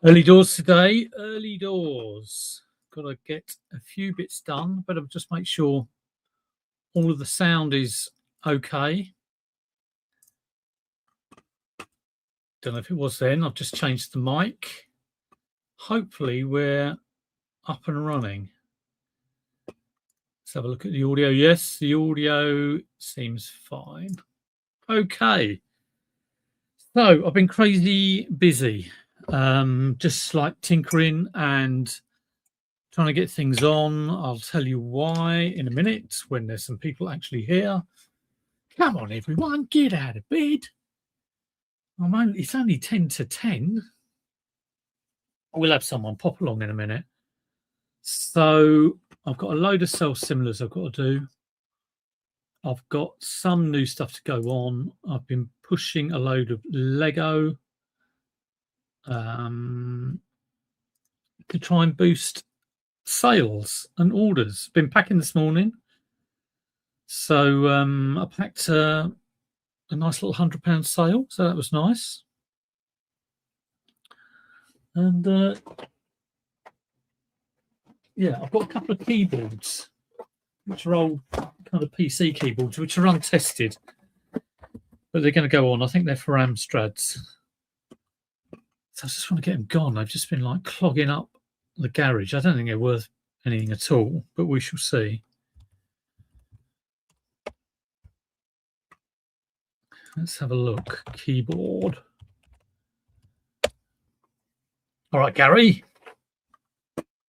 Early doors today, early doors. Got to get a few bits done, but I'll just make sure all of the sound is okay. Don't know if it was then. I've just changed the mic. Hopefully we're up and running. Let's have a look at the audio. Yes, the audio seems fine. Okay. So I've been crazy busy. Just like tinkering and trying to get things on. I'll tell you why in a minute when there's some people actually here. Come on, everyone, get out of bed. It's only 10 to 10. We'll have someone pop along in a minute. So I've got a load of self-similars I've got to do. I've got some new stuff to go on. I've been pushing a load of Lego to try and boost sales and orders. Been packing this morning. So I packed a nice little £100 sale, so that was nice. And yeah, I've got a couple of keyboards, which are old kind of PC keyboards, which are untested, but they're going to go on. I think they're for Amstrads. So I just want to get them gone. I've just been like clogging up the garage. I don't think they're worth anything at all, but we shall see. Let's have a look. Keyboard. All right, Gary.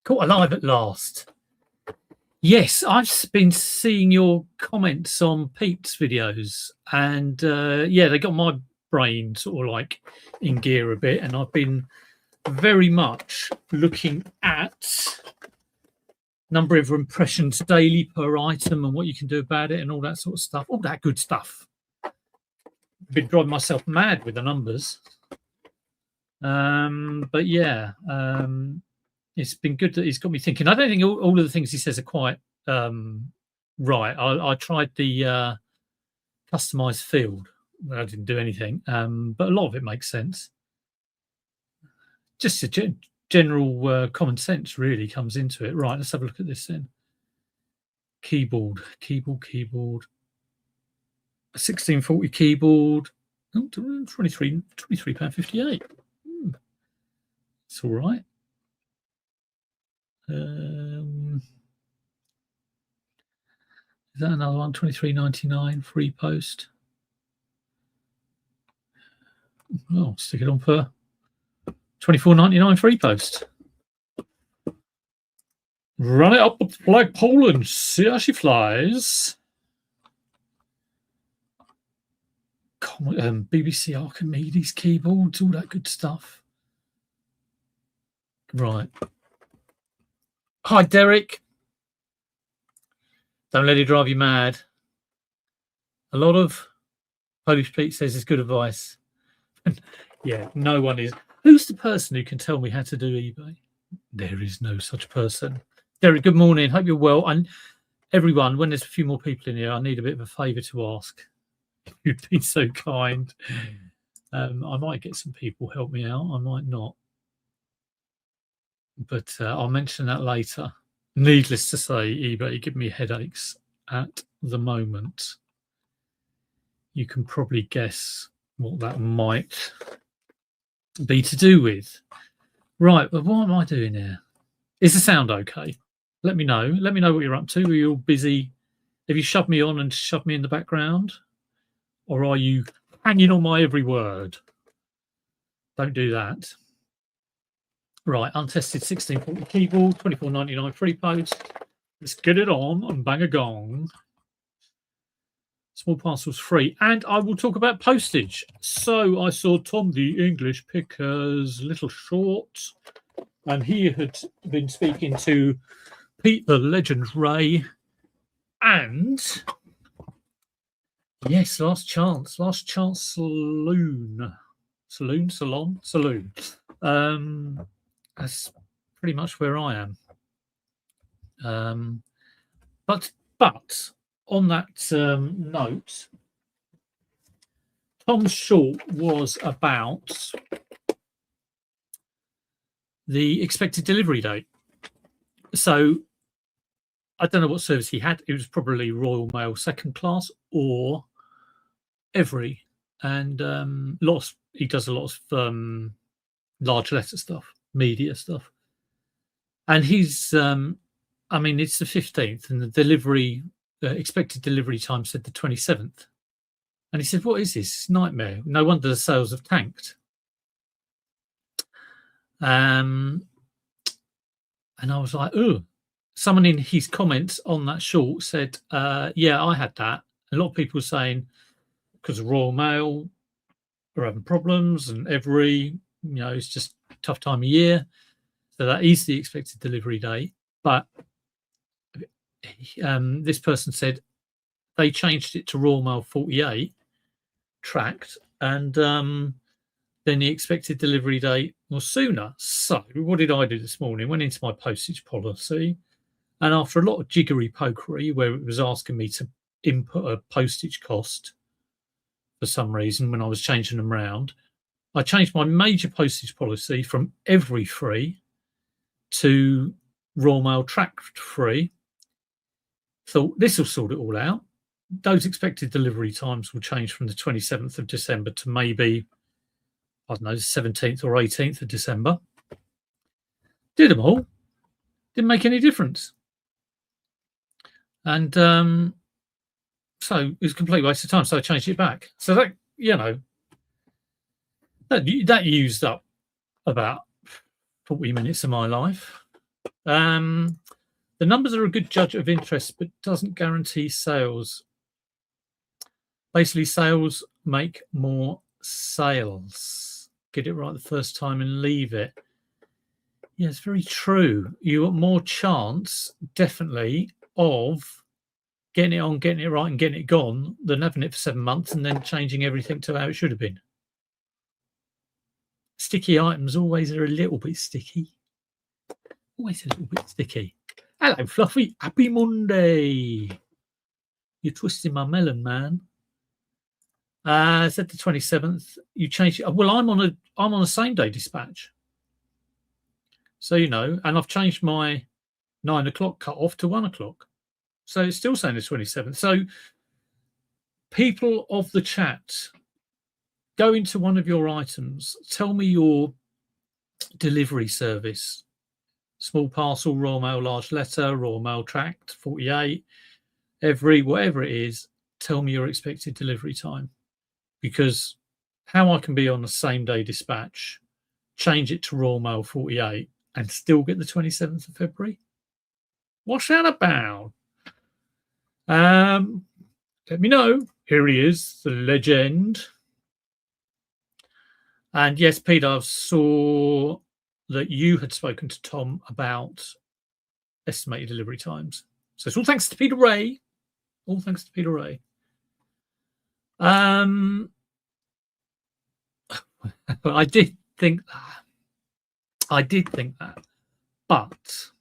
Caught alive at last. Yes, I've been seeing your comments on Pete's videos, and yeah, they got my brain sort of like in gear a bit, and I've been very much looking at number of impressions daily per item and what you can do about it and all that sort of stuff, all that good stuff. Been driving myself mad with the numbers, but yeah, it's been good that he's got me thinking. I don't think all of the things he says are quite right. I tried the customized field. I didn't do anything, but a lot of it makes sense. Just a general common sense really comes into it. Right, let's have a look at this then. Keyboard. 1640 keyboard. Oh, £23.58. It's all right. Is that another one? £23.99 free post. Oh, stick it on for £24.99 free post. Run it up the flagpole and see how she flies. BBC Archimedes keyboards, all that good stuff. Right. Hi, Derek. Don't let it drive you mad. A lot of Polish Pete says it's good advice. Yeah, no one is. Who's the person who can tell me how to do eBay? There is no such person. Derek, good morning. Hope you're well. And everyone, when there's a few more people in here, I need a bit of a favour to ask. You'd be so kind. I might get some people help me out. I might not. But I'll mention that later. Needless to say, eBay give me headaches at the moment. You can probably guess what that might be to do with. Right, but what am I doing here? Is the sound okay? Let me know. Let me know what you're up to. Are you all busy? Have you shoved me on and shoved me in the background? Or are you hanging on my every word? Don't do that. Right, untested 1640 keyboard, £24.99 free post. Let's get it on and bang a gong. Small parcels free. And I will talk about postage. So I saw Tom the English Picker's little short, and he had been speaking to Pete the Legend Ray. And yes, Last Chance Saloon. That's pretty much where I am. But on that note, Tom's short was about the expected delivery date. So I don't know what service he had. It was probably Royal Mail second class or Every, and he does a lot of large letter stuff, media stuff. And he's, I mean, it's the 15th, and the delivery expected delivery time said the 27th. And he said, "What is this? It's a nightmare. No wonder the sales have tanked." And I was like, "Oh." Someone in his comments on that short said, "Yeah, I had that." A lot of people were saying because of Royal Mail are having problems, and Every, it's just a tough time of year. So that is the expected delivery date. But this person said they changed it to Royal Mail 48 tracked, and then the expected delivery date was sooner. So what did I do this morning? Went into my postage policy, and after a lot of jiggery pokery, where it was asking me to input a postage cost for some reason when I was changing them around, I changed my major postage policy from Every free to Royal Mail tracked free. Thought this will sort it all out. Those expected delivery times will change from the 27th of December to maybe, I don't know, the 17th or 18th of December. Did them all. Didn't make any difference. And so it was a complete waste of time. So I changed it back. So that, that used up about 40 minutes of my life. The numbers are a good judge of interest, but doesn't guarantee sales. Basically, sales make more sales. Get it right the first time and leave it. Yeah, it's very true. You got more chance, definitely, of getting it on, getting it right, and getting it gone than having it for 7 months and then changing everything to how it should have been. Sticky items always are a little bit sticky. Always a little bit sticky. Hello, Fluffy. Happy Monday. You're twisting my melon, man. Said the 27th. You changed it. Well, I'm on a same day dispatch. So, and I've changed my 9 o'clock cut off to 1 o'clock. So it's still saying the 27th. So people of the chat, go into one of your items. Tell me your delivery service. Small parcel, Royal Mail large letter, Royal Mail tracked, 48, Every, whatever it is, tell me your expected delivery time. Because how I can be on the same day dispatch, change it to Royal Mail 48 and still get the 27th of February? What's that about? Let me know. Here he is, the legend. And yes, Peter, I saw that you had spoken to Tom about estimated delivery times. So it's all thanks to Peter Ray. All thanks to Peter Ray. I did think that. But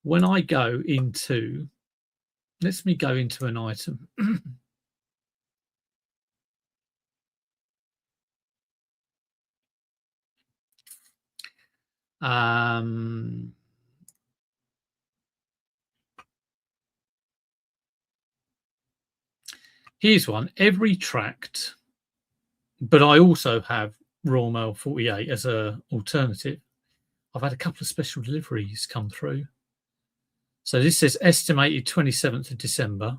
when I go into, let me go into an item. Here's one, Every tracked, but I also have Royal Mail 48 as an alternative. I've had a couple of special deliveries come through. So this says estimated 27th of December.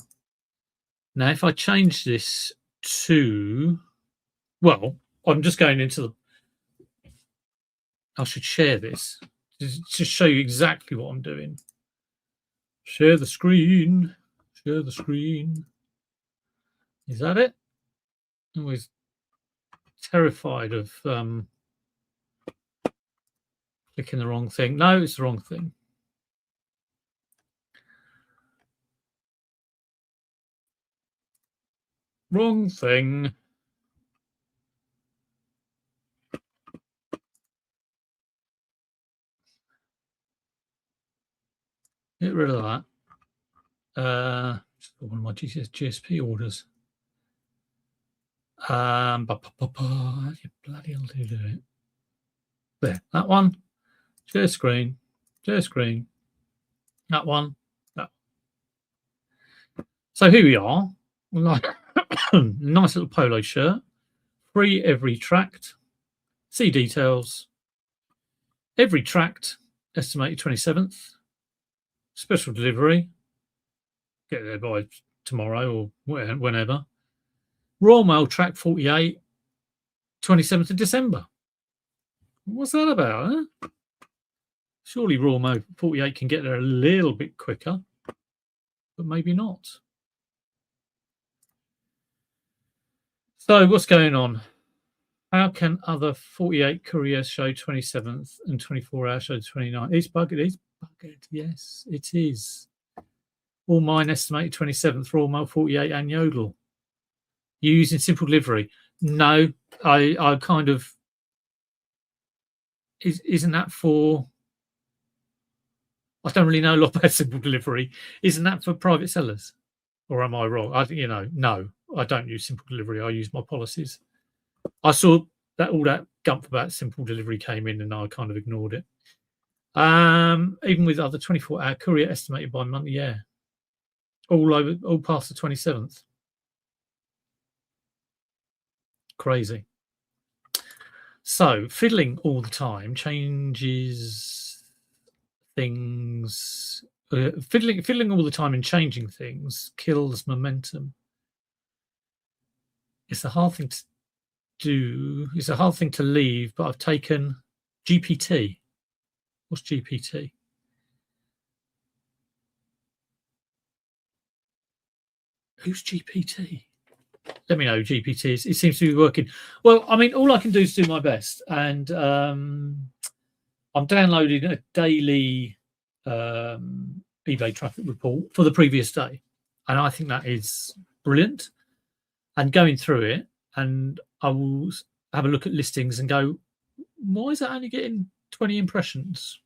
Now, if I change this to, well, I'm just going into the, I should share this to show you exactly what I'm doing. Share the screen. Share the screen. Is that it? I'm always terrified of clicking the wrong thing. No, it's the wrong thing. Wrong thing. Get rid of that. Just one of my GSP orders. How do you bloody hell do it? There, that one. Share screen. Share screen. That one. That. So here we are. Like nice little polo shirt. Free every tract. See details. Every tract estimated 27th. Special delivery. Get there by tomorrow or whenever. Royal Mail track 48. 27th of December. What's that about, huh? Surely Royal Mail 48 can get there a little bit quicker, but maybe not. So what's going on? How can other 48 couriers show 27th and 24 hours show 29th? It's buggered. It's buggered. Yes, it is. All mine estimated 27th, Royal Mail 48 and Yodel. You using simple delivery? No, I kind of... Isn't that for... I don't really know a lot about simple delivery. Isn't that for private sellers? Or am I wrong? I think, no, I don't use simple delivery. I use my policies. I saw that all that gump about simple delivery came in and I kind of ignored it. Even with other 24-hour courier estimated by month, yeah. All past the 27th. Crazy. So fiddling all the time changes things. Fiddling all the time and changing things kills momentum. It's a hard thing to do. It's a hard thing to leave, but I've taken GPT. What's GPT? Who's GPT? Let me know, GPT. It seems to be working. Well, I mean, all I can do is do my best. And I'm downloading a daily eBay traffic report for the previous day. And I think that is brilliant. And going through it, and I will have a look at listings and go, why is that only getting 20 impressions?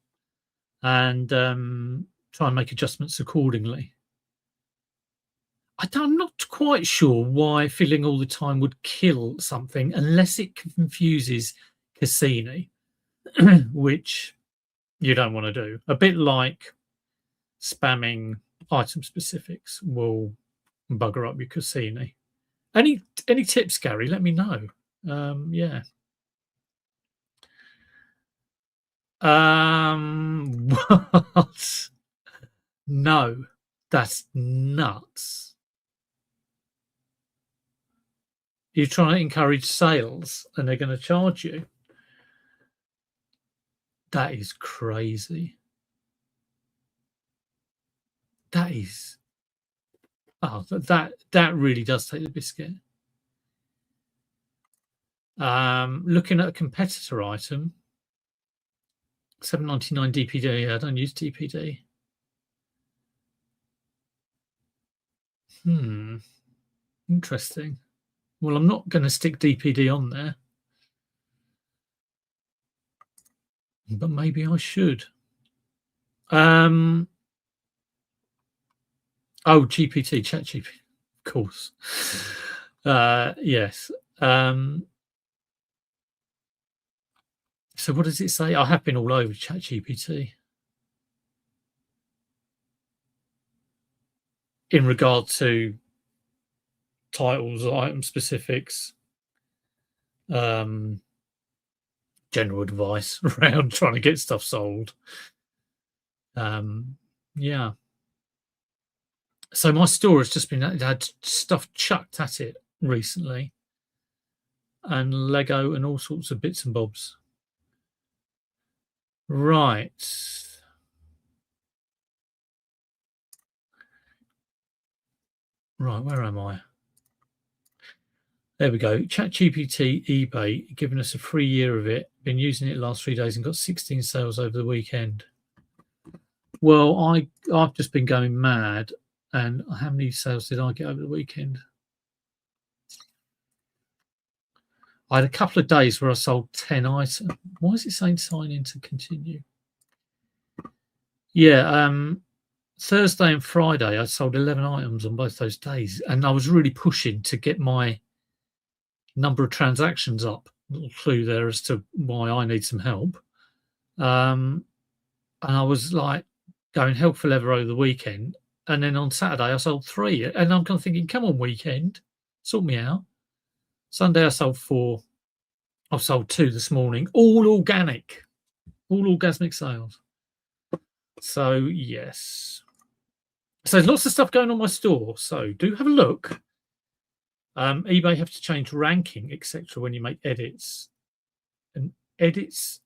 And try and make adjustments accordingly. I'm not quite sure why fiddling all the time would kill something unless it confuses Cassini, which you don't want to do. A bit like spamming item specifics will bugger up your Cassini. Any tips, Gary? Let me know. Yeah. What? No, that's nuts. You're trying to encourage sales and they're going to charge you. That is crazy. That is... Oh, that really does take the biscuit. Looking at a competitor item, $7.99 DPD. I don't use DPD. Interesting. Well, I'm not going to stick DPD on there, but maybe I should. Oh, GPT, ChatGPT, of course. Yes. So what does it say? I have been all over ChatGPT in regard to titles, item specifics, general advice around trying to get stuff sold. Yeah. So my store has just been had stuff chucked at it recently, and Lego and all sorts of bits and bobs. Right. Right, where am I? There we go. ChatGPT eBay, giving us a free year of it. Been using it the last 3 days and got 16 sales over the weekend. Well, I've just been going mad. And how many sales did I get over the weekend? I had a couple of days where I sold 10 items. Why is it saying sign in to continue? Yeah, Thursday and Friday, I sold 11 items on both those days. And I was really pushing to get my number of transactions up. A little clue there as to why I need some help. And I was like going hell for leather over the weekend. And then on Saturday, I sold 3. And I'm kind of thinking, come on, weekend, sort me out. Sunday, I sold 4. I've sold 2 this morning, all organic, all orgasmic sales. So, yes. So, there's lots of stuff going on my store. So, do have a look. eBay have to change ranking, etc. when you make edits. And edits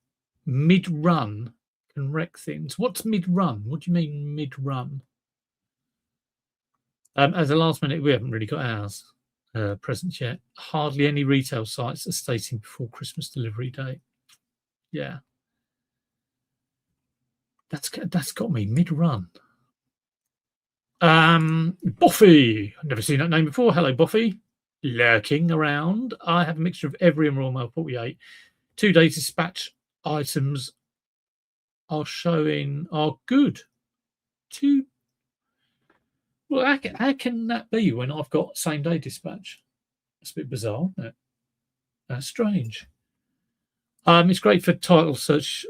mid-run can wreck things. What's mid-run? What do you mean mid-run? As a last minute, we haven't really got ours presents yet. Hardly any retail sites are stating before Christmas delivery date. Yeah. That's got me mid-run. Buffy. I've never seen that name before. Hello, Buffy. Lurking around. I have a mixture of every and Royal Mail 48. 2-day dispatch items are showing are good. Well, how can that be when I've got same-day dispatch? That's a bit bizarre, isn't it? That's strange. It's great for title search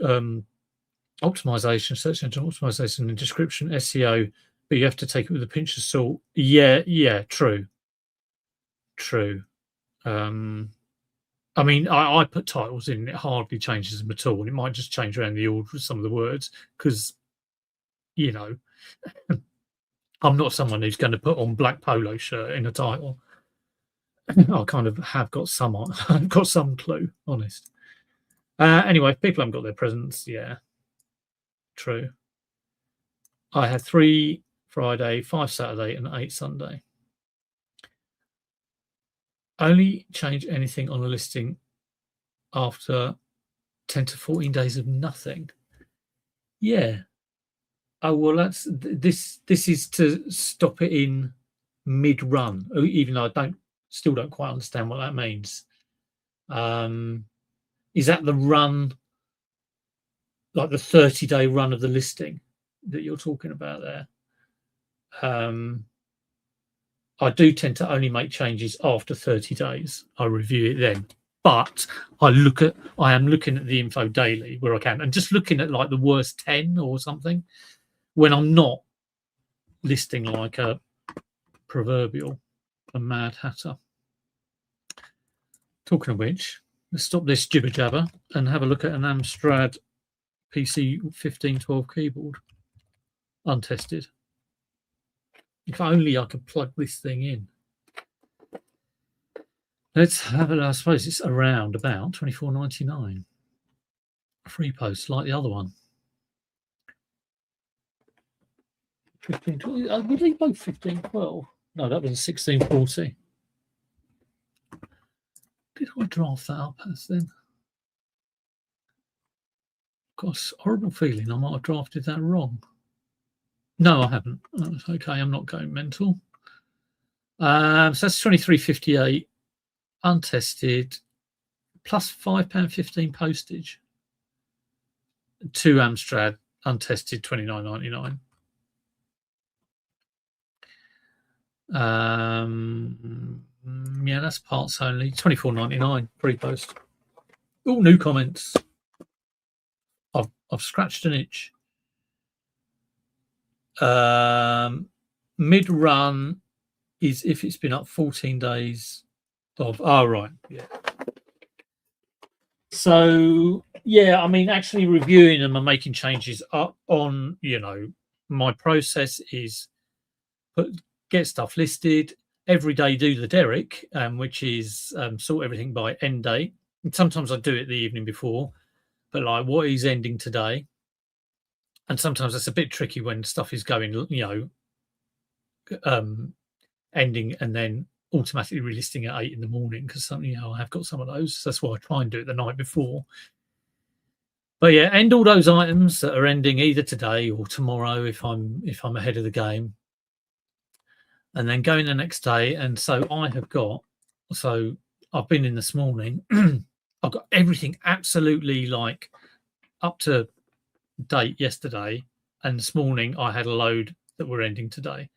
optimization, search engine optimization, and description SEO, but you have to take it with a pinch of salt. Yeah, true. I mean, I put titles in, it hardly changes them at all, and it might just change around the order of some of the words because, you know, I'm not someone who's going to put on black polo shirt in a title. I kind of have got some on. I've got some clue, honest. Anyway, people haven't got their presents. Yeah, true. I had 3 Friday, 5 Saturday, and 8 Sunday. Only change anything on a listing after 10 to 14 days of nothing. Yeah. Oh well, that's this is to stop it in mid-run, even though I still don't quite understand what that means. Is that the run, like the 30-day run of the listing that you're talking about there? I do tend to only make changes after 30 days. I review it then, but I am looking at the info daily where I can, and just looking at like the worst 10 or something when I'm not listing like a proverbial mad hatter. Talking of which, let's stop this jibber jabber and have a look at an Amstrad PC 1512 keyboard, untested. If only I could plug this thing in. Let's have it. I suppose it's around about $24.99. Free post like the other one. 1512. Were they both 1512? No, that was a 1640. Did I draft that up as then? Got a horrible feeling I might have drafted that wrong. No, I haven't. That's okay. I'm not going mental. So that's 23.58 untested, plus £5.15 postage. 2 Amstrad untested, $29.99. Yeah, that's parts only, $24.99 pre-post. All new comments. I've scratched an itch. Mid-run is if it's been up 14 days of. Oh, right. Yeah. So, yeah, I mean, actually reviewing them and making changes up on, my process is get stuff listed every day, do the Derek, which is sort everything by end date. And sometimes I do it the evening before, but like what is ending today? And sometimes that's a bit tricky when stuff is going, ending and then automatically relisting at 8 in the morning because I have got some of those. So that's why I try and do it the night before. But yeah, end all those items that are ending either today or tomorrow if I'm ahead of the game, and then go in the next day. And so I've been in this morning. I've got everything absolutely like up to date yesterday, and this morning I had a load that were ending today,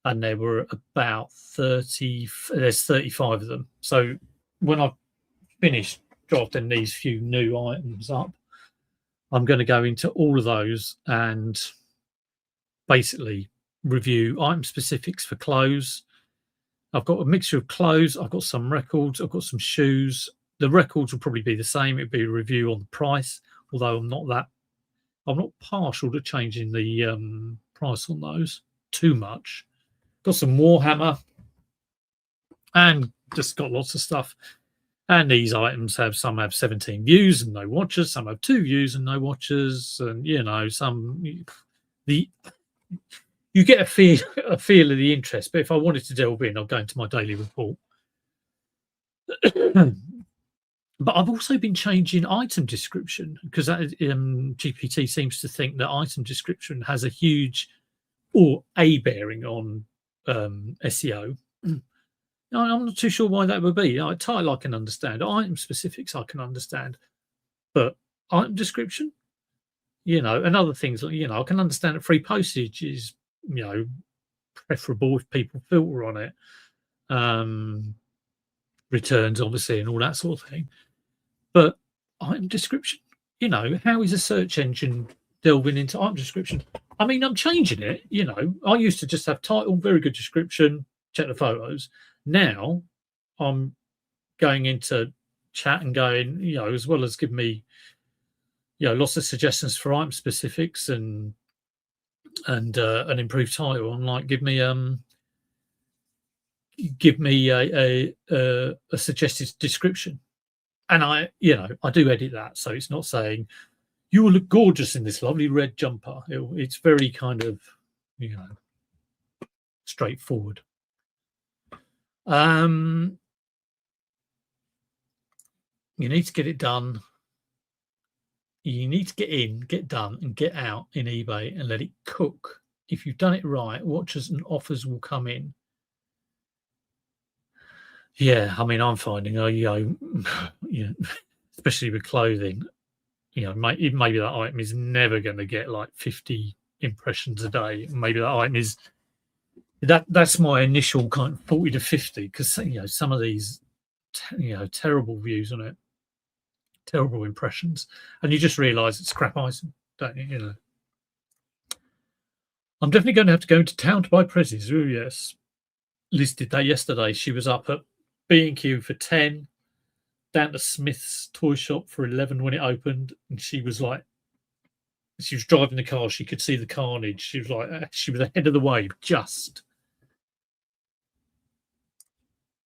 and there were about 30. There's 35 of them. So when I finished drafting these few new items up, I'm going to go into all of those and basically review item specifics for clothes. I've got a mixture of clothes. I've got some records. I've got some shoes. The records will probably be the same. It'd be a review on the price, although I'm not partial to changing the price on those too much. Got some Warhammer and just got lots of stuff. And these items some have 17 views and no watches, some have 2 views and no watches, and you get a feel of the interest. But if I wanted to delve in, I'll go into my daily report. But I've also been changing item description because GPT seems to think that item description has a huge or a bearing on SEO. I'm not too sure why that would be. Title I can understand, item specifics I can understand, but item description, and other things, I can understand that free postage is, preferable if people filter on it. Returns, obviously, and all that sort of thing. But item description, how is a search engine delving into item description? I mean, I'm changing it. I used to just have title, very good description, check the photos. Now I'm going into chat and going, as well as give me, lots of suggestions for item specifics and an improved title. I'm like, give me a suggested description, and I do edit that, so it's not saying you will look gorgeous in this lovely red jumper. It's very kind of straightforward. You need to get it done. You need to get in, get done, and get out in eBay and let it cook. If you've done it right, watches and offers will come in. Yeah, I mean, I'm finding, especially with clothing, maybe that item is never going to get like 50 impressions a day. Maybe that item is that's my initial kind of 40 to 50, because some of these terrible views on it, terrible impressions, and you just realize it's a crap item, don't you? I'm definitely going to have to go into town to buy prezzies. Oh yes, Liz did that yesterday. She was up at B&Q for 10, down to Smith's toy shop for 11 when it opened, and she was driving the car. She could see the carnage. She was ahead of the wave. Just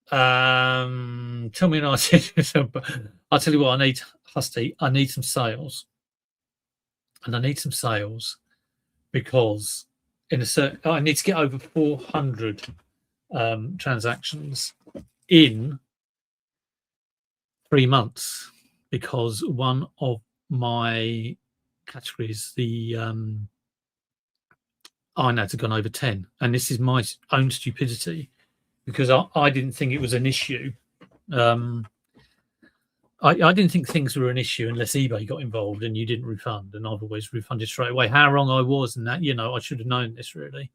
tell me, and I said, I'll tell you what I need, Husty. I need some sales, and I need some sales because I need to get over 400 transactions in 3 months, because one of my categories, the INADs have gone over 10, and this is my own stupidity because I didn't think it was an issue. I didn't think things were an issue unless eBay got involved and you didn't refund, and I've always refunded straight away. How wrong I was, and that I should have known this. Really,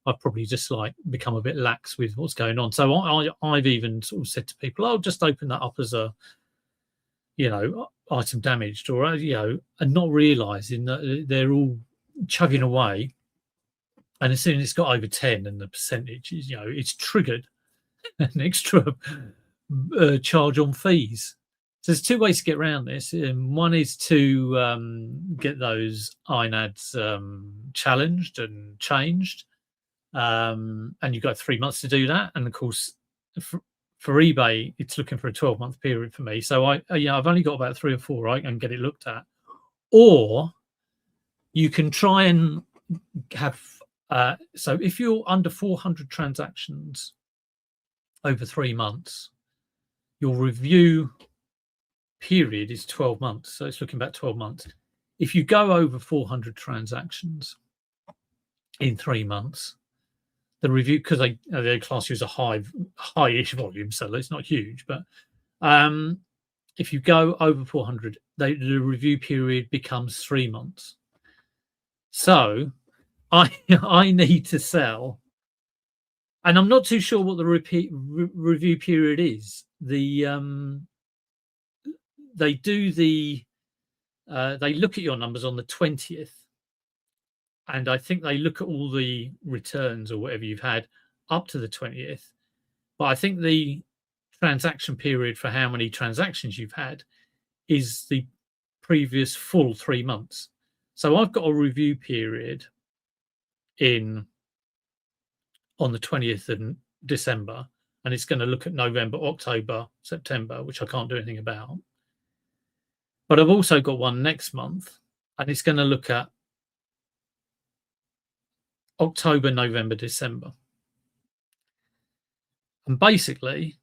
I've probably just become a bit lax with what's going on. So I've even sort of said to people, "I'll just open that up as a item damaged," or and not realizing that they're all chugging away, and as soon as it's got over 10 and the percentage is it's triggered an extra charge on fees. So there's 2 ways to get around this. One is to get those INADs challenged and changed, and you've got 3 months to do that. And of course, for eBay, it's looking for a 12-month period for me. So I've only got about 3 or 4 I can get it looked at. Or you can try and have so if you're under 400 transactions over 3 months, your review period is 12 months. So it's looking about 12 months. If you go over 400 transactions in 3 months, the review, because they class you as a high-ish volume, so it's not huge, but if you go over 400, the review period becomes 3 months. So I need to sell, and I'm not too sure what the review period is. They do the they look at your numbers on the 20th. And I think they look at all the returns or whatever you've had up to the 20th. But I think the transaction period for how many transactions you've had is the previous full 3 months. So I've got a review period on the 20th of December, and it's going to look at November, October, September, which I can't do anything about. But I've also got one next month, and it's going to look at October, November, December. And basically,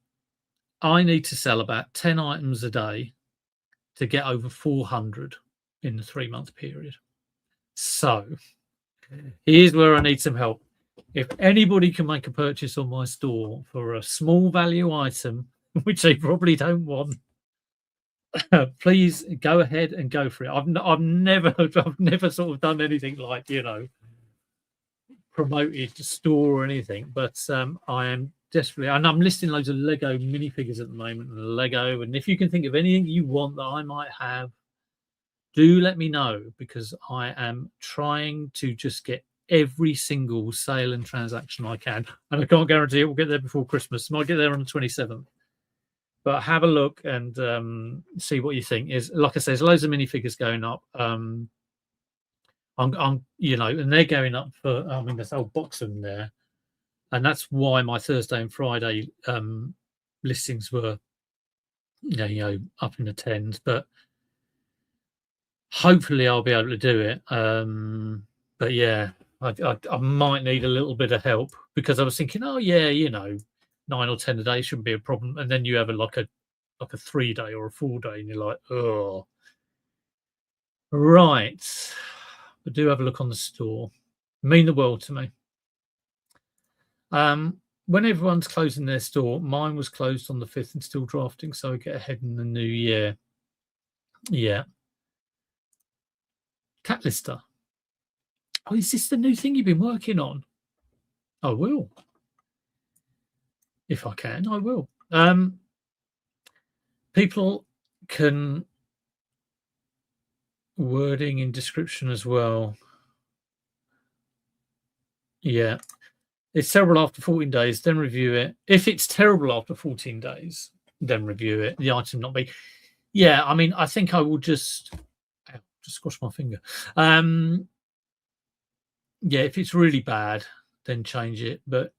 I need to sell about 10 items a day to get over 400 in the 3-month period. So here's where I need some help. If anybody can make a purchase on my store for a small value item, which they probably don't want, please go ahead and go for it. I've never sort of done anything like, promoted the store or anything, but I am desperately, and I'm listing loads of Lego minifigures at the moment, and if you can think of anything you want that I might have, do let me know, because I am trying to just get every single sale and transaction I can, and I can't guarantee it will get there before Christmas. It might get there on the 27th, but have a look and see what you think. Is, like I say, there's loads of minifigures going up. And they're going up for, there's a whole box of them there. And that's why my Thursday and Friday listings were, up in the 10s. But hopefully I'll be able to do it. But yeah, I might need a little bit of help, because I was thinking, 9 or 10 a day shouldn't be a problem. And then you have like a 3-day or a 4-day, and you're like, oh, right. But do have a look on the store. Mean the world to me. When everyone's closing their store, mine was closed on the 5th and still drafting, so I get ahead in the new year. Yeah. Cat lister. Oh, is this the new thing you've been working on? I will. If I can, I will. People can wording in description as well. Yeah. It's terrible after 14 days, then review it. If it's terrible after 14 days, then review it. The item not be. Yeah, I think I will just squash my finger. Yeah, if it's really bad, then change it. But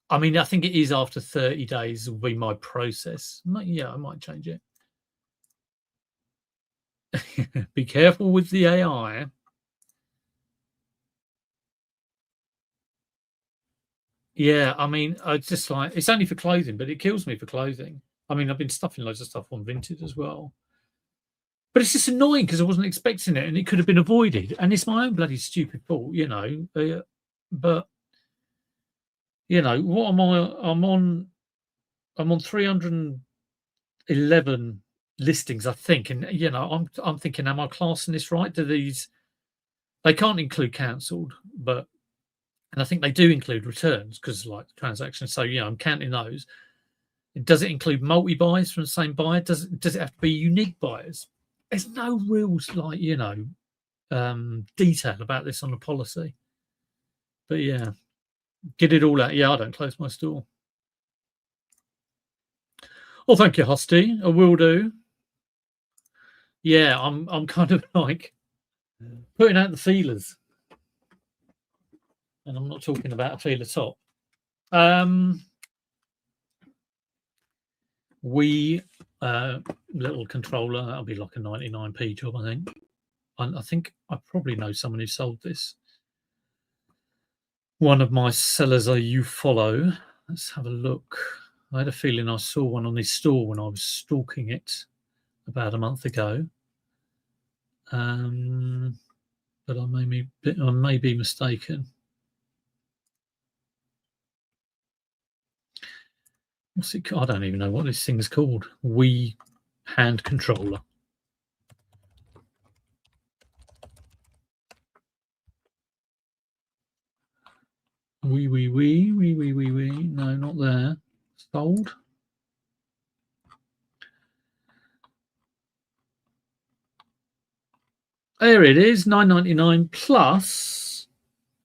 I think it is after 30 days will be my process. Yeah, I might change it. Be careful with the AI. Yeah, I just like, it's only for clothing, but it kills me for clothing. I've been stuffing loads of stuff on Vinted as well. But it's just annoying because I wasn't expecting it, and it could have been avoided. And it's my own bloody stupid fault, But what am I? I'm on 311 listings, I think, and I'm thinking, am I classing this right? They can't include cancelled, and I think they do include returns because like transactions. So I'm counting those. Does it include multi buys from the same buyer? Does it have to be unique buyers? There's no real detail about this on the policy. But yeah, get it all out. Yeah, I don't close my store. Oh, thank you, Husty. I will do. Yeah, I'm kind of like putting out the feelers, and I'm not talking about a feeler top. Little controller, that'll be like a 99p job, I think. I think I probably know someone who sold this. One of my sellers you follow. Let's have a look. I had a feeling I saw one on his store when I was stalking it about a month ago. But I may be mistaken. What's it called? I don't even know what this thing's called. Wii hand controller. Wee. No, not there. Sold. There it is, $9.99 plus.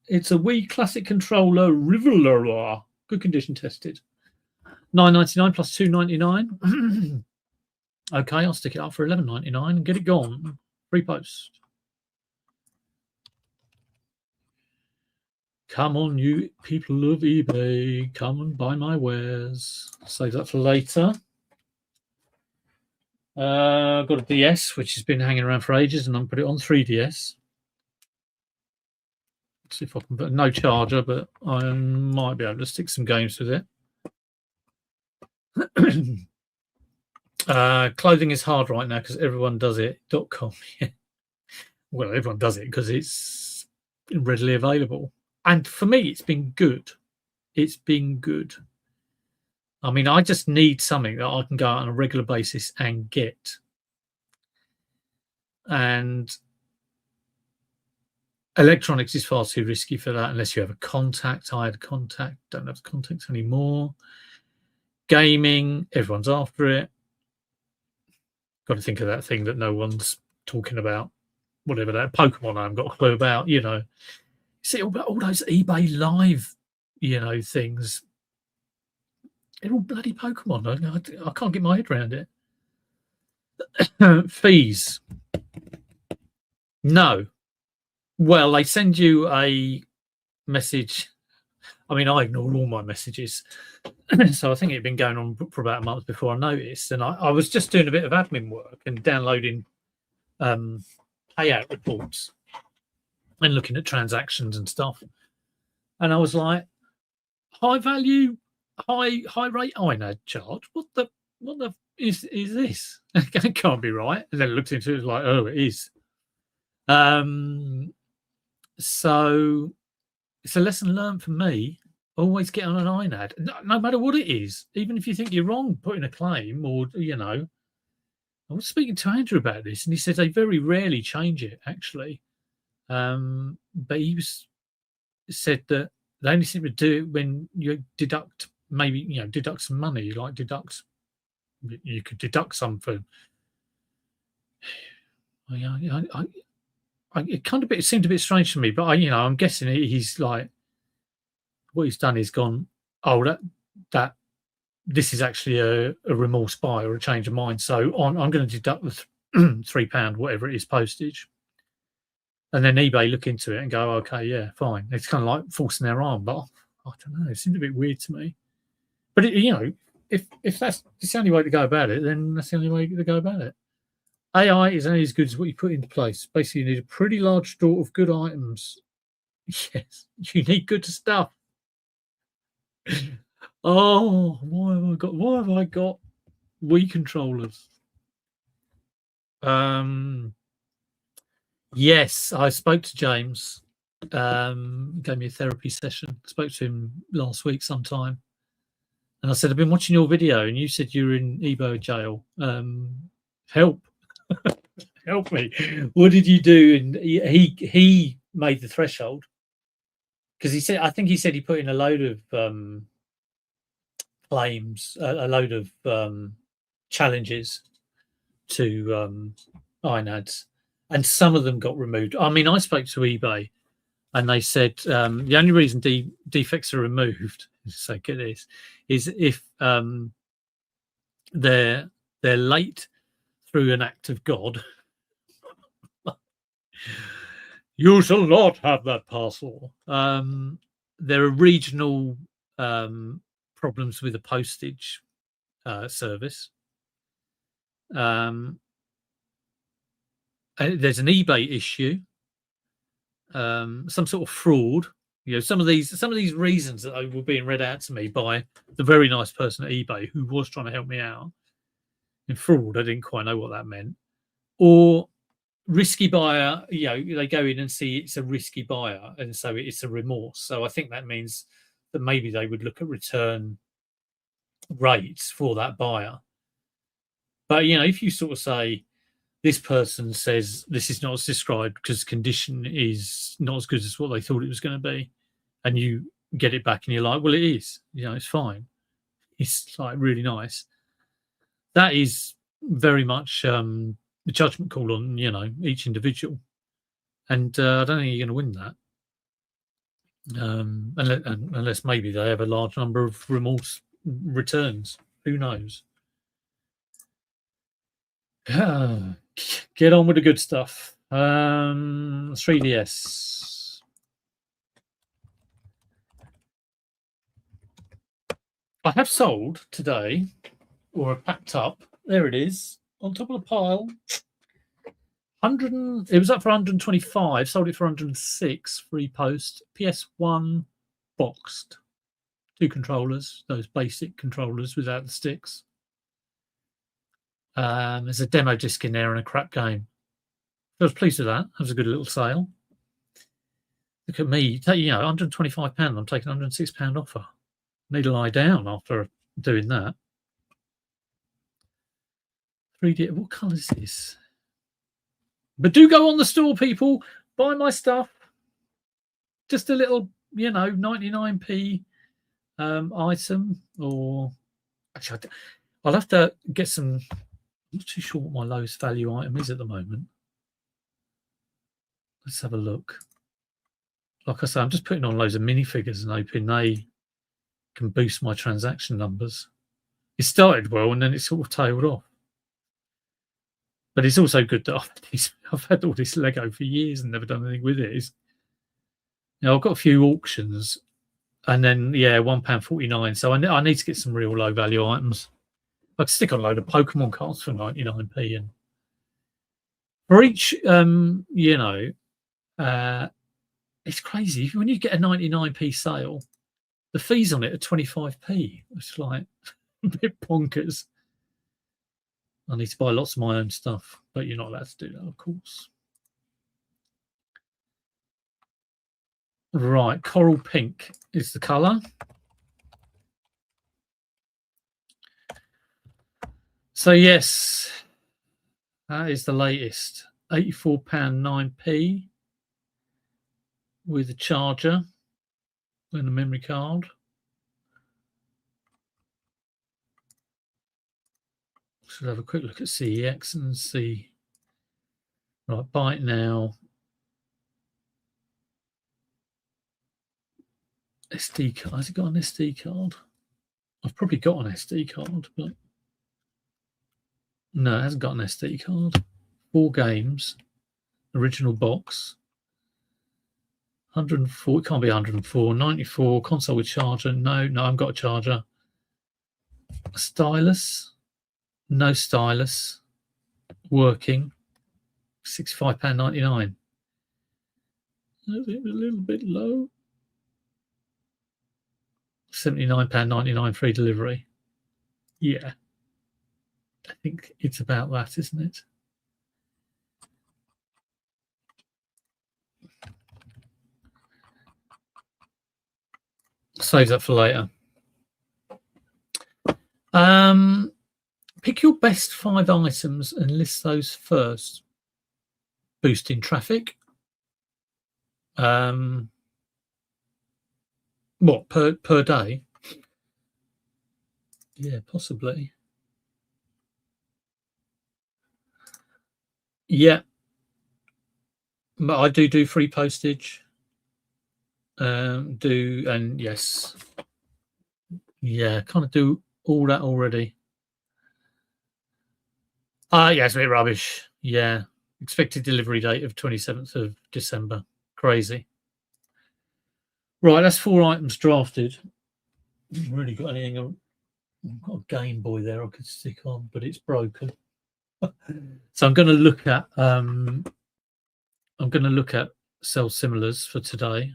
It's a Wii Classic Controller Rivalera, good condition tested. $9.99 plus $2.99. Okay, I'll stick it up for $11.99 and get it gone. Free post. Come on, you people of eBay, come and buy my wares. Save that for later. I've got a DS, which has been hanging around for ages, and I'm put it on 3DS. See if I can put no charger, but I might be able to stick some games with it. Clothing is hard right now because everyone does it.com. Well, everyone does it because it's readily available. And for me, it's been good. It's been good. I mean, I just need something that I can go out on a regular basis and get. And electronics is far too risky for that unless you have a contact. I had a contact, don't have contacts anymore. Gaming, everyone's after it. Got to think of that thing that no one's talking about. Whatever that Pokemon I haven't got a clue about, you know. See, all those eBay live, you know, things. They're all bloody Pokemon. I can't get my head around it. Fees. No. Well, they send you a message. I mean, I ignore all my messages. So I think it had been going on for about a month before I noticed. And I was just doing a bit of admin work and downloading payout reports and looking at transactions and stuff. And I was like, high value, high rate INAD charge. What the is this? It can't be right. And then I looked into it, like, oh, it is. So it's a lesson learned for me. Always get on an INAD, no matter what it is. Even if you think you're wrong putting a claim, or, you know. I was speaking to Andrew about this, and he said they very rarely change it, actually. But he said that they only seem to do it when you deduct, maybe, you know, deduct some money, like you could deduct some for. It seemed a bit strange to me, but I'm guessing he's like, what he's done is gone, oh, that this is actually a remorse buy or a change of mind, so I'm going to deduct the £3, whatever it is, postage. And then eBay look into it and go, okay, yeah, fine. It's kind of like forcing their arm, but I don't know. It seemed a bit weird to me. But, if that's the only way to go about it, then that's the only way to go about it. AI is only as good as what you put into place. Basically, you need a pretty large store of good items. Yes, you need good stuff. Oh, why have I got Wii controllers? Yes, I spoke to James. Gave me a therapy session. Spoke to him last week sometime. And I said, I've been watching your video and you said you're in Ebo jail. Help. Help me. What did you do? And he made the threshold. Because I think he said he put in a load of claims, a load of challenges to INADs, and some of them got removed. I mean, I spoke to eBay, and they said the only reason defects are removed, so get this, is if they're late through an act of God. You shall not have that parcel. There are regional problems with the postage service. There's an eBay issue, some sort of fraud. Some of these reasons that were being read out to me by the very nice person at eBay who was trying to help me out. In fraud, I didn't quite know what that meant. Or risky buyer, they go in and see it's a risky buyer, and so it's a remorse. So I think that means that maybe they would look at return rates for that buyer. But if you sort of say, this person says this is not as described because condition is not as good as what they thought it was going to be, and you get it back and you're like, well, it is, it's fine, it's like really nice. That is very much the judgment call on each individual. And I don't think you're going to win that. Unless maybe they have a large number of remorse returns. Who knows? Get on with the good stuff. 3DS. I have sold today, or packed up. There it is, on top of the pile. It was up for 125. Sold it for 106. Free post. PS1 boxed. 2 controllers. Those basic controllers without the sticks. There's a demo disc in there and a crap game. I was pleased with that. That was a good little sale. Look at me, £125. I'm taking £106 offer. Need to lie down after doing that. 3D. What colour is this? But do go on the store, people. Buy my stuff. Just a little, 99p item. Or actually, I'll have to get some. I'm not too sure what my lowest value item is at the moment. Let's have a look. Like I say, I'm just putting on loads of minifigures and hoping they can boost my transaction numbers. It started well and then it sort of tailed off. But it's also good that I've had all this Lego for years and never done anything with it. I've got a few auctions and then, £1.49. So I need to get some real low value items. I could stick on a load of Pokemon cards for 99p. And for each, it's crazy. When you get a 99p sale, the fees on it are 25p. It's like a bit bonkers. I need to buy lots of my own stuff, but you're not allowed to do that, of course. Right, coral pink is the colour. So yes, that is the latest. £84.9p with a charger and a memory card. Should have a quick look at CEX and see. Right, buy it now. SD card. Has it got an SD card? I've probably got an SD card, but no, it hasn't got an SD card. 4 games, original box. 104. It can't be 104. 94. Console with charger. No, I've got a charger. A stylus. No stylus. Working. £65.99. A little bit low. £79.99 free delivery. Yeah. I think it's about that, isn't it? Save that for later. Pick your best 5 items and list those first. Boosting traffic. What, per day? Yeah, possibly. Yeah. But I do free postage. Yes. Yeah, kind of do all that already. Yeah, it's a bit rubbish. Yeah. Expected delivery date of 27th of December. Crazy. Right, that's 4 items drafted. Haven't really got anything. I've got a Game Boy there I could stick on, but it's broken. So I'm going to look at sell similars for today.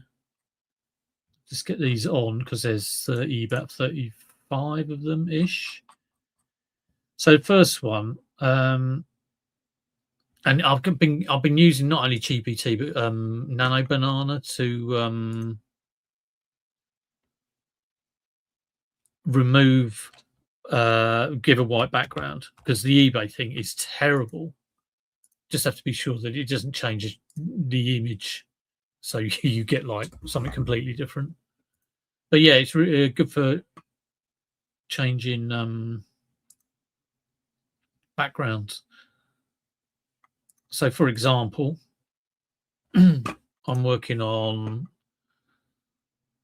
Just get these on because there's about 35 of them ish. So the first one, and I've been using not only GPT but Nano Banana to remove give a white background because the eBay thing is terrible. Just have to be sure that it doesn't change the image, so you get like something completely different. But yeah, it's really good for changing backgrounds. So, for example, I'm working on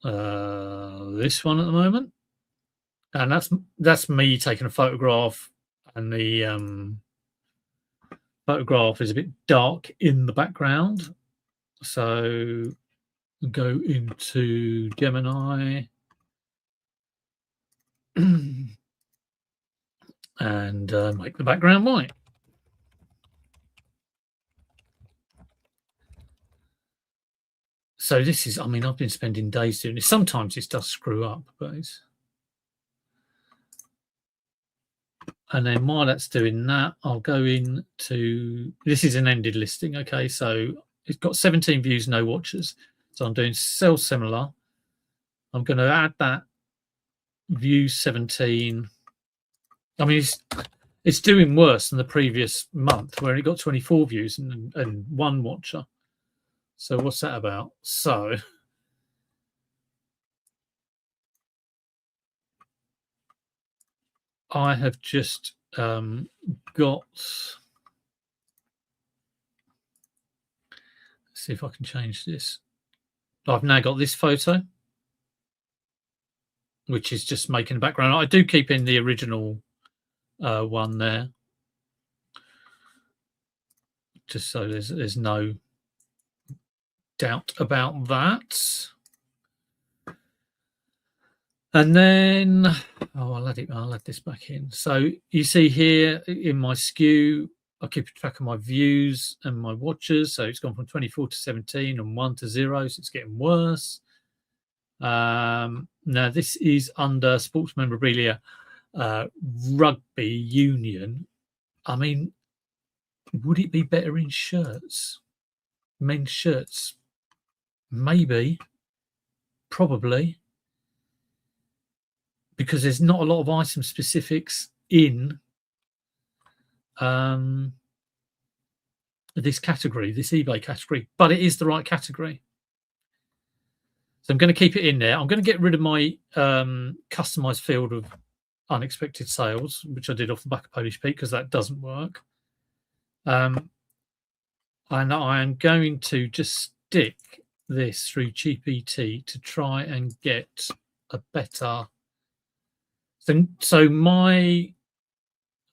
this one at the moment, and that's me taking a photograph, and the photograph is a bit dark in the background. So go into Gemini and make the background white. So this is, I mean, I've been spending days doing this. Sometimes this does screw up, but it's... And then while that's doing that, I'll go into, this is an ended listing. Okay, so it's got 17 views, no watchers. So I'm doing sell similar. I'm going to add that view 17. I mean, it's doing worse than the previous month where it got 24 views and 1 watcher. So what's that about? So I have just got, let's see if I can change this. I've now got this photo, which is just making the background. I do keep in the original one there, just so there's no doubt about that. And then, I'll add this back in. So you see here in my skew, I keep track of my views and my watchers. So it's gone from 24 to 17 and 1 to 0. So it's getting worse. Now this is under sports memorabilia, rugby union. I mean, would it be better in shirts? Men's shirts? Maybe. Probably. Because there's not a lot of item specifics in this category, this eBay category, but it is the right category. So I'm going to keep it in there. I'm going to get rid of my customized field of unexpected sales, which I did off the back of Polish Pete, because that doesn't work. And I am going to just stick this through GPT to try and get a better... So my,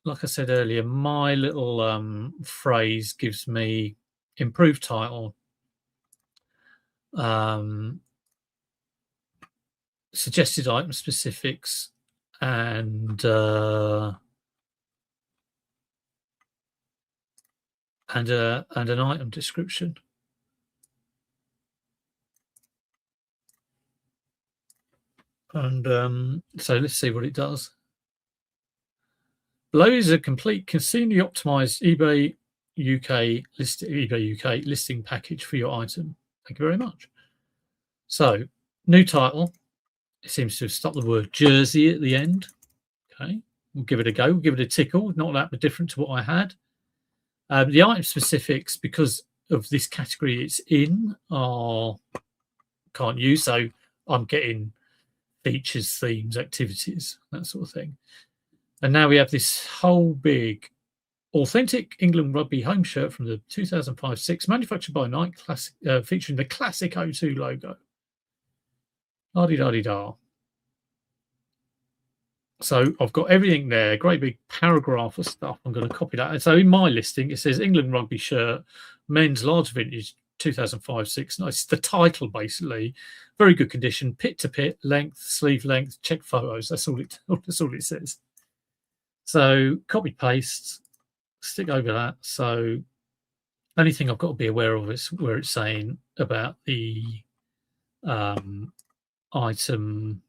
like I said earlier, my little phrase gives me improved title, suggested item specifics, and an item description. And so let's see what it does. Below is a complete consumer optimized eBay UK listing package for your item. Thank you very much. So new title. It seems to have stopped the word jersey at the end. Okay, we'll give it a go. We'll give it a tickle. Not that different to what I had. The item specifics, because of this category it's in, can't use. So I'm getting features, themes, activities, that sort of thing. And now we have this whole big authentic England rugby home shirt from the 2005-06, manufactured by Nike, classic, featuring the classic O2 logo. La-di-da-di-da. So I've got everything there, great big paragraph of stuff. I'm going to copy that. And so in my listing, it says England rugby shirt, men's large vintage 2005-06. It's the title, basically. Very good condition, pit to pit, length, sleeve length, check photos. That's all it says. So copy paste, stick over that. So only thing I've got to be aware of is where it's saying about the item,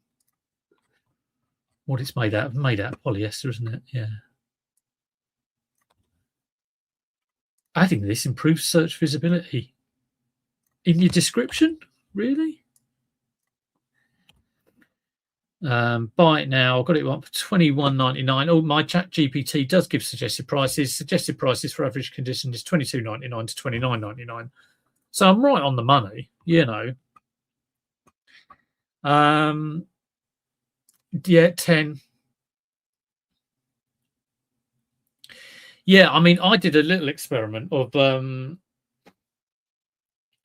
what it's made out of polyester, isn't it? Yeah. Adding this improves search visibility. In your description? Really? Buy it now. I've got it up for $21.99. Oh, my chat GPT does give suggested prices. Suggested prices for average condition is $22.99 to $29.99. So I'm right on the money, you know. Yeah, 10. Yeah, I mean, I did a little experiment of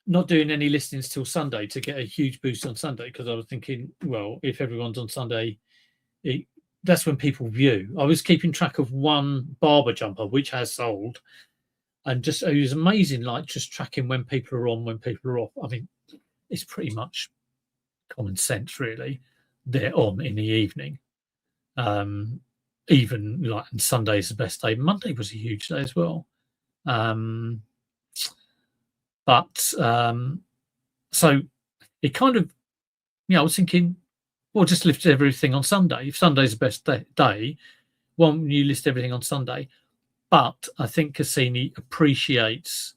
not doing any listings till Sunday to get a huge boost on Sunday, because I was thinking, well, if everyone's on Sunday, that's when people view. I was keeping track of one barber jumper which has sold, and just it was amazing, like just tracking when people are on, when people are off. I mean, it's pretty much common sense, really. They're on in the evening. Even like, and Sunday's the best day. Monday was a huge day as well. So it kind of, I was thinking, well, just list everything on Sunday. If Sunday's the best day, why don't you list everything on Sunday? But I think Cassini appreciates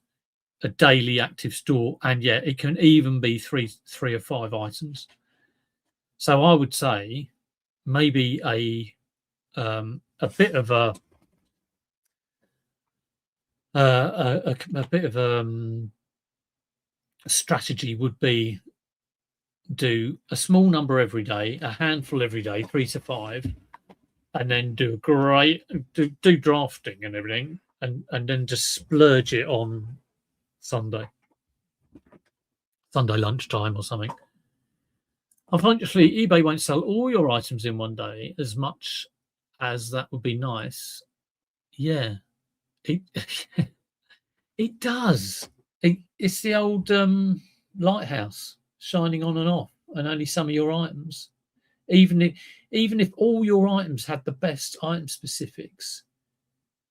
a daily active store, and it can even be three or five items. So I would say maybe a bit of a bit of a strategy would be do a small number every day, a handful every day, 3 to 5, and then do drafting and everything, and then just splurge it on Sunday lunchtime or something. Unfortunately, eBay won't sell all your items in one day, as much as that would be nice. Yeah, it it does. It's the old lighthouse shining on and off, and only some of your items. Even if all your items had the best item specifics,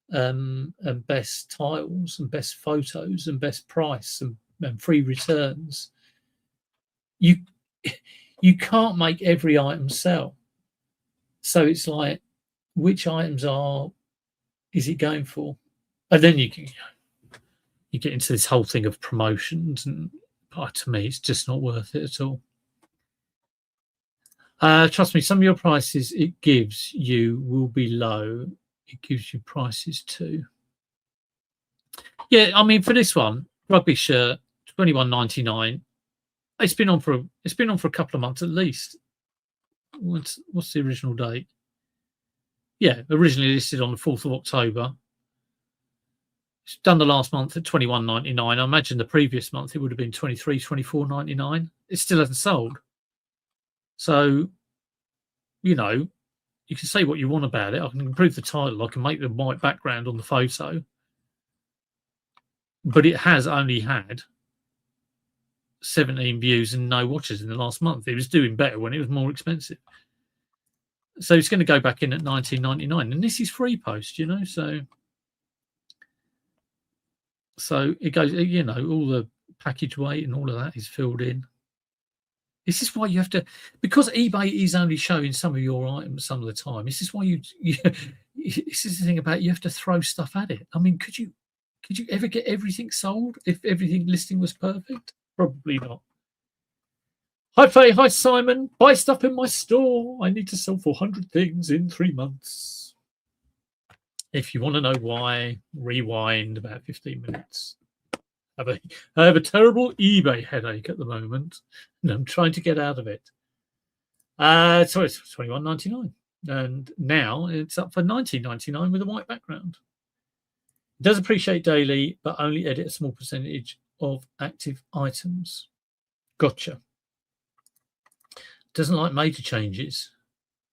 and best titles and best photos and best price and free returns, you can't make every item sell. So it's like, which items is it going for? And then you get into this whole thing of promotions, and to me, it's just not worth it at all. Trust me, some of your prices it gives you will be low. It gives you prices too. Yeah, I mean, for this one, rugby shirt, $21.99. It's been on for a couple of months at least. What's the original date? Yeah, originally listed on the 4th of October. It's done the last month at $21.99. I imagine the previous month it would have been $24.99. It still hasn't sold. So, you can say what you want about it. I can improve the title. I can make the white background on the photo. But it has only had 17 views and no watches in the last month. It was doing better when it was more expensive. So it's going to go back in at $19.99. And this is free post, So it goes, all the package weight and all of that is filled in. This is why you have to, because eBay is only showing some of your items some of the time. This is why this is the thing about, you have to throw stuff at it. I mean, could you ever get everything sold if everything listing was perfect? Probably not. Hi Faye, hi Simon. Buy stuff in my store. I need to sell 400 things in 3 months. If you want to know why, rewind about 15 minutes. I have a terrible eBay headache at the moment, and I'm trying to get out of it. So it's $21.99, and now it's up for $19.99 with a white background. It does appreciate daily, but only edit a small percentage of active items. Gotcha. Doesn't like major changes.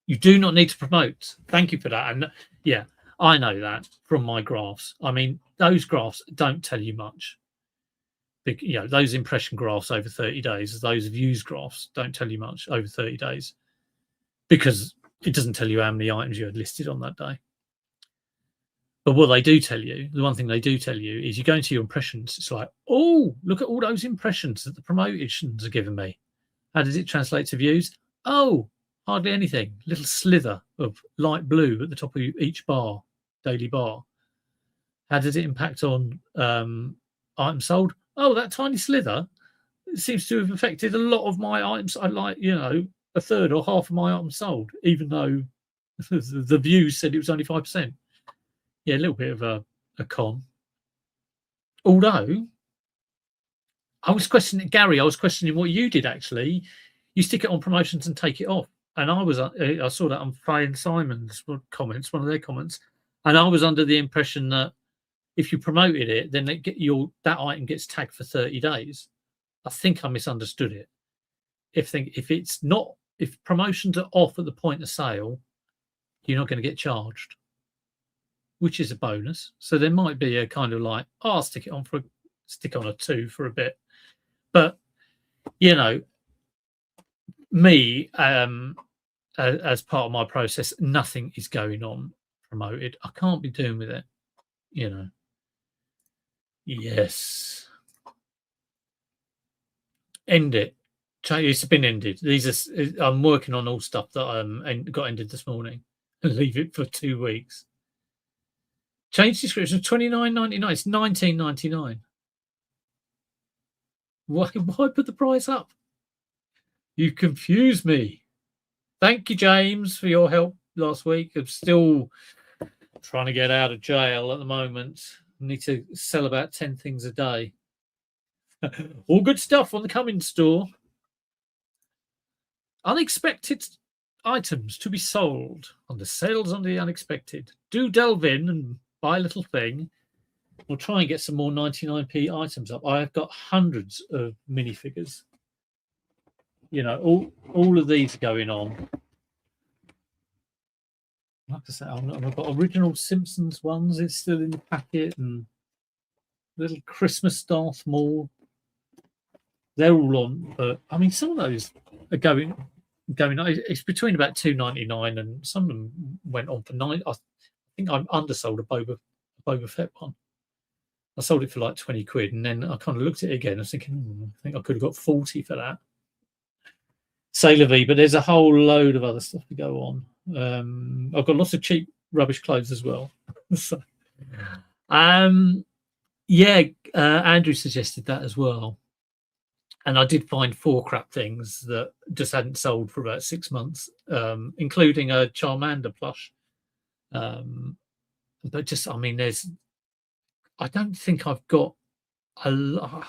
You do not need to promote. Thank you for that. And yeah, I know that from my graphs. I mean, those graphs don't tell you much. Those impression graphs over 30 days, those views graphs don't tell you much over 30 days, because it doesn't tell you how many items you had listed on that day. But what they do tell you, the one thing they do tell you, is you go into your impressions. It's like, oh, look at all those impressions that the promotions are giving me. How does it translate to views? Oh, hardly anything. Little slither of light blue at the top of each bar, daily bar. How does it impact on items sold? Oh, that tiny slither seems to have affected a lot of my items. I like, a third or half of my items sold, even though the views said it was only 5%. Yeah, a little bit of a con. Although, I was questioning, Gary, what you did actually. You stick it on promotions and take it off. And I saw that on Faye and Simon's comments, one of their comments. And I was under the impression that if you promoted it, then that item gets tagged for 30 days. I think I misunderstood it. If promotions are off at the point of sale, you're not going to get charged, which is a bonus. So there might be a kind of like, oh, I'll stick on a 2 for a bit. But me, as part of my process, nothing is going on promoted. I can't be doing with it, Yes. End it. It's been ended. I'm working on all stuff that got ended this morning. Leave it for 2 weeks. Change description, $29.99. It's $19.99. Why put the price up? You confused me. Thank you, James, for your help last week. I'm still trying to get out of jail at the moment. I need to sell about 10 things a day. All good stuff on the Cummins store. Unexpected items to be sold on the sales on the unexpected. Do delve in and buy a little thing. We'll try and get some more 99p items up. I've got hundreds of minifigures. All of these are going on. Like I said, I've got original Simpsons ones. It's still in the packet, and little Christmas Darth Maul. They're all on. But I mean, some of those are going on. It's between about $2.99, and some of them went on for $9. I think I undersold a Boba Fett one. I sold it for like 20 quid, and then I kind of looked at it again. I was thinking, I think I could have got 40 for that. Sailor V, but there's a whole load of other stuff to go on. I've got lots of cheap rubbish clothes as well. So, Andrew suggested that as well. And I did find 4 crap things that just hadn't sold for about 6 months, including a Charmander plush. But just, I mean, I don't think I've got a lot.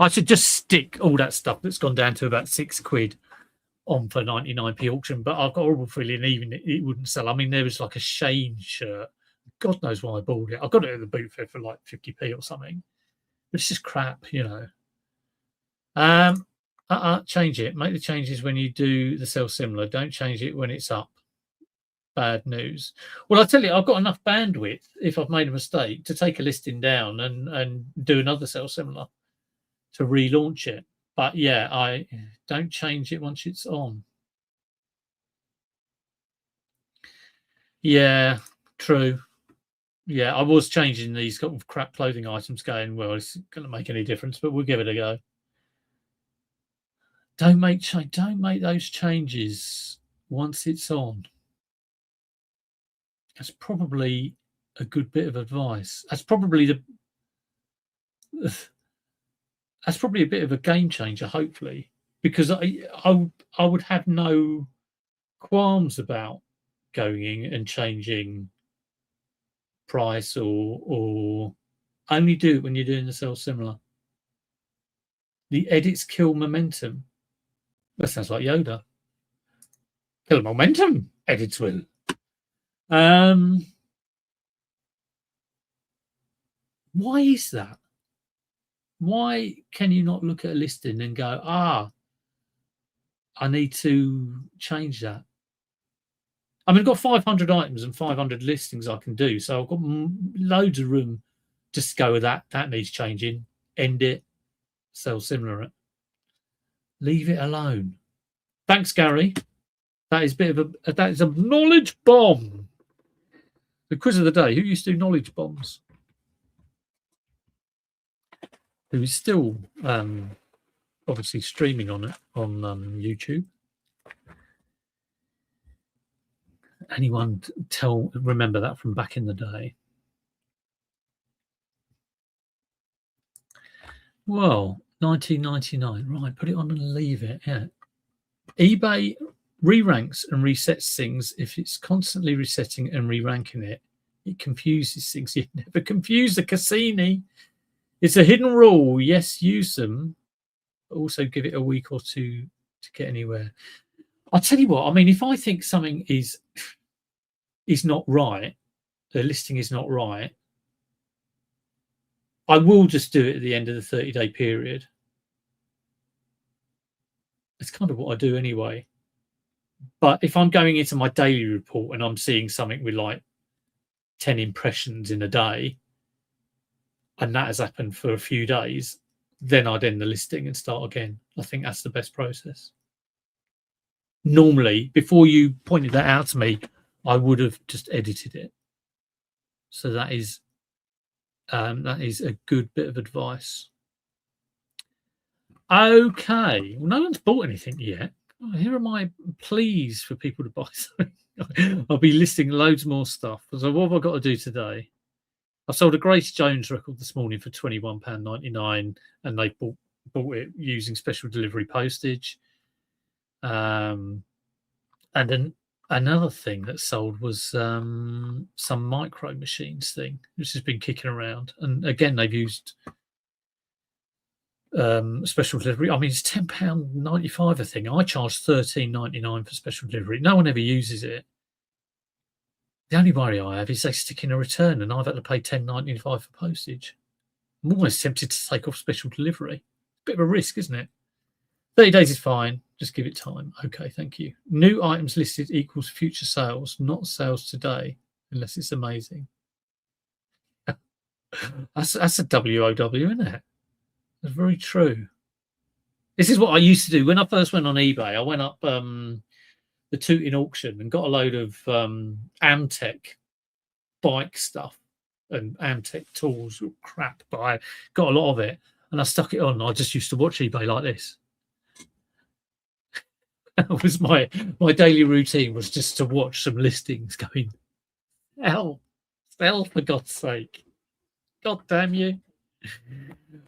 I should just stick all that stuff that's gone down to about 6 quid on for 99p auction, but I've got a horrible feeling even it wouldn't sell. I mean, there was like a Shane shirt. God knows why I bought it. I got it at the boot fair for like 50p or something. But it's just crap, Change it. Make the changes when you do the sell similar. Don't change it when it's up. Bad news. Well, I tell you, I've got enough bandwidth if I've made a mistake to take a listing down and do another sell similar to relaunch it. But yeah, I don't change it once it's on. Yeah, true. Yeah, I was changing these crap clothing items going, well, it's going to make any difference, but we'll give it a go. Don't make those changes once it's on. That's probably a good bit of advice. That's probably a bit of a game changer, hopefully, because I would have no qualms about going in and changing price or only do it when you're doing the sell similar. The edits kill momentum. That sounds like Yoda. Kill momentum, edits will. Why is that? Why can you not look at a listing and go, I need to change that? I mean, I've got 500 items and 500 listings I can do, so I've got loads of room just to go with that. That needs changing. End it. Sell similar it. Leave it alone. Thanks, Gary. That is a knowledge bomb. The quiz of the day. Who used to do knowledge bombs? Who is still obviously streaming on YouTube. Anyone remember that from back in the day? Well, 1999. Right, put it on and leave it. Yeah. eBay re-ranks and resets things. If it's constantly resetting and re-ranking it, it confuses things. You never confuse the Cassini. It's a hidden rule. Yes, use them. But also give it a week or two to get anywhere. I'll tell you what, I mean, if I think something is not right, the listing is not right, I will just do it at the end of the 30-day period. It's kind of what I do anyway. But if I'm going into my daily report and I'm seeing something with like 10 impressions in a day, and that has happened for a few days, then I'd end the listing and start again. I think that's the best process. Normally, before you pointed that out to me, I would have just edited it. So that is a good bit of advice. Okay, well, no one's bought anything yet. Here are my pleas for people to buy something. I'll be listing loads more stuff. So what have I got to do today? I sold a Grace Jones record this morning for £21.99, and they bought it using special delivery postage. And then another thing that sold was some Micro Machines thing, which has been kicking around. And again, they've used special delivery. I mean, it's £10.95 a thing. I charge £13.99 for special delivery. No one ever uses it. The only worry I have is they stick in a return, and I've had to pay £10.95 for postage. I'm almost tempted to take off special delivery. Bit of a risk, isn't it? 30 days is fine. Just give it time. Okay, thank you. New items listed equals future sales, not sales today, unless it's amazing. That's a WOW, isn't it? That's very true. This is what I used to do when I first went on eBay. I went up the Tooting auction and got a load of Amtech bike stuff and Amtech tools, crap, but I got a lot of it and I stuck it on. I just used to watch eBay like this. That was my daily routine, was just to watch some listings going, sell for God's sake. God damn you.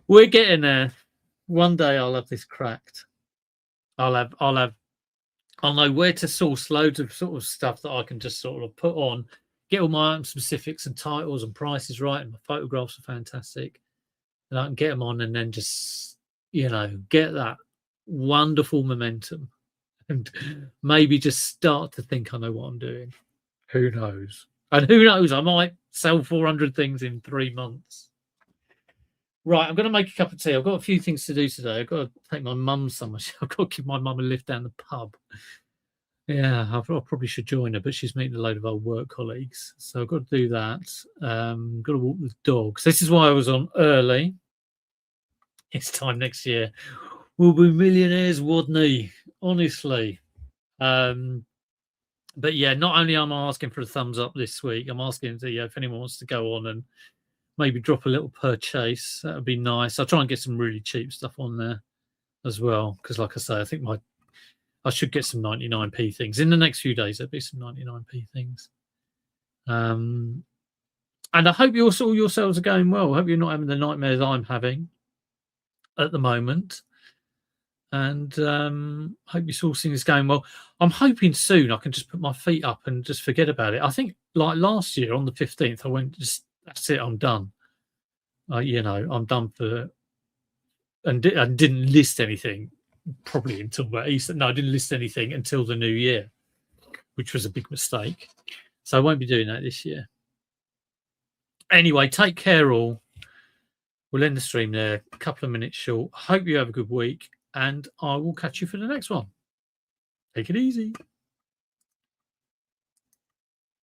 We're getting there. One day I'll have this cracked. I'll know where to source loads of sort of stuff that I can just sort of put on, get all my item specifics and titles and prices right, and my photographs are fantastic. And I can get them on and then just, get that wonderful momentum and maybe just start to think I know what I'm doing. Who knows? And who knows, I might sell 400 things in 3 months. Right, I'm going to make a cup of tea. I've got a few things to do today. I've got to take my mum somewhere. I've got to give my mum a lift down the pub. Yeah, I probably should join her, but she's meeting a load of old work colleagues. So I've got to do that. Got to walk the dogs. This is why I was on early. It's time next year. We'll be millionaires, Wadney, honestly. But yeah, not only am I asking for a thumbs up this week, I'm asking if anyone wants to go on and maybe drop a little purchase. That would be nice. I'll try and get some really cheap stuff on there as well, because like I say, I think I should get some 99p things in the next few days. There'll be some 99p things. And I hope all yourselves are going well. I hope you're not having the nightmares I'm having at the moment. And hope your sourcing is going well. I'm hoping soon I can just put my feet up and just forget about it. I think like last year on the 15th, I went, that's it, I'm done. I'm done for, and I didn't list anything probably until about Easter. No, I didn't list anything until the new year, which was a big mistake. So I won't be doing that this year. Anyway, take care all. We'll end the stream there, a couple of minutes short. Hope you have a good week, and I will catch you for the next one. Take it easy.